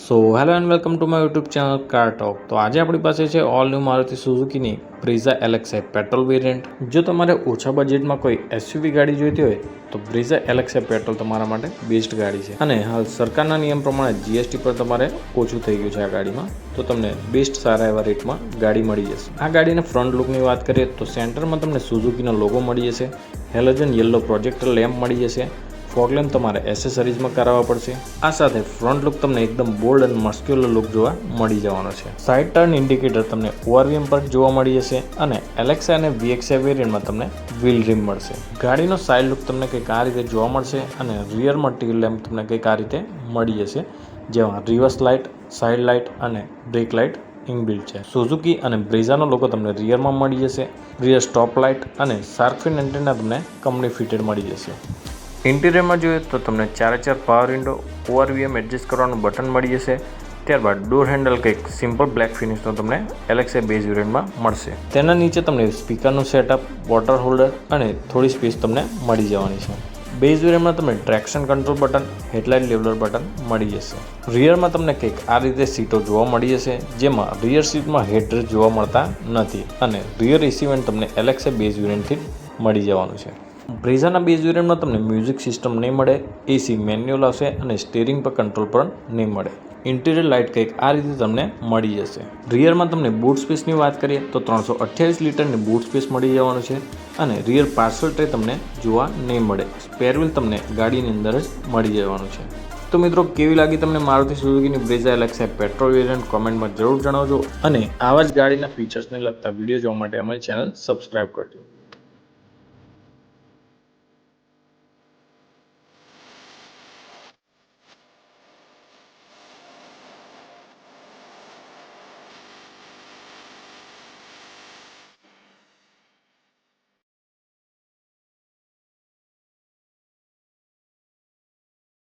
So hello and welcome to my YouTube channel car talk. તો આજે આપણી પાસે છે ઓલ ન્યૂ મારુતિ સુઝુકીની બ્રીઝા LXi પેટ્રોલ વેરિયન્ટ। જો તમારે ઓછા બજેટમાં કોઈ એસયુવી ગાડી જોઈતી હોય તો બ્રીઝા LXi પેટ્રોલ તમારા માટે બેસ્ટ ગાડી છે। અને હાલ સરકારના નિયમ પ્રમાણે જીએસટી પર તમારે ઓછું થઈ ગયું છે આ ગાડીમાં, તો તમને બેસ્ટ સારા એવા રેટમાં ગાડી મળી જશે। આ ગાડીના ફ્રન્ટ લુકની વાત કરીએ તો સેન્ટરમાં તમને સુઝુકીનો લોગો મળી જશે, હેલોજન યલો પ્રોજેક્ટર લેમ્પ મળી જશે, ફોગ લેમ્પ તમારે એસેસરીઝમાં કરાવવા પડશે। આ સાથે ફ્રન્ટ લુક તમને એકદમ બોલ્ડ અને મસ્ક્યુલર લુક જોવા મળી જવાનો છે। સાઇડ ટર્ન ઇન્ડિકેટર તમને ઓઆરવીએમ પર જોવા મળી જશે અને LXi અને VXi વેરિયન્ટમાં તમને વ્હીલ રિમ મળશે। ગાડીનો સાઇડ લુક તમને કંઈક આ રીતે જોવા મળશે અને રિયરમાં ટેલ લેમ્પ તમને કંઈક આ રીતે મળી જશે, જેમાં રિવર્સ લાઇટ, સાઇડ લાઇટ અને બ્રેક લાઇટ ઇનબિલ્ટ છે। સુઝુકી અને બ્રીઝાનો લોગો તમને રિયરમાં મળી જશે, રિયર સ્ટોપ લાઇટ અને શાર્ક ફિન એન્ટેના તમને કંપની ફિટેડ મળી જશે। ઇન્ટિરિયરમાં જોઈએ તો તમને 4x4 પાવર વિન્ડો, ઓઆરવીએમ એડજસ્ટ કરવાનું બટન મળી જશે। ત્યારબાદ ડોર હેન્ડલ કંઈક સિમ્પલ બ્લેક ફિનિશનો તમને LXi બેઝ વેરિયન્ટમાં મળશે। તેના નીચે તમને સ્પીકરનું સેટઅપ, વોટર હોલ્ડર અને થોડી સ્પેસ તમને મળી જવાની છે। બેઝ વેરિયન્ટમાં તમને traction control button, headlight leveller button મળી જશે। રિયરમાં તમને કંઈક આ રીતે સીટો જોવા મળી જશે, જેમાં રિયર સીટમાં હેડરેસ્ટ જોવા મળતા નથી અને રિયર એસી વેન્ટ તમને LXi બેઝ વેરિયન્ટથી મળી જવાનું છે। બ્રીઝાના બેઝ વેરિયન્ટમાં તમને મ્યુઝિક સિસ્ટમ નહીં મળે, એસી મેન્યુઅલ આવશે અને સ્ટીરિંગ પર કંટ્રોલ પણ નહીં મળે। ઇન્ટિરિયર લાઇટ કંઈક આ રીતે તમને મળી જશે। રિયરમાં તમને બૂટ સ્પેસની વાત કરીએ તો 328 લિટરની બૂટ સ્પેસ મળી જવાનું છે અને રિયર પાર્સલ ટ્રે તમને જોવા નહીં મળે, સ્પેર વ્હીલ તમને ગાડીની અંદર જ મળી જવાનું છે। તો મિત્રો, કેવી લાગી તમને મારુતિ સુઝુકીની બ્રીઝા LXi પેટ્રોલ વેરિયન્ટ કોમેન્ટમાં જરૂર જણાવજો અને આવા જ ગાડીના ફીચર્સને લગતા વિડીયો જોવા માટે અમારી ચેનલ સબસ્ક્રાઈબ કરજો।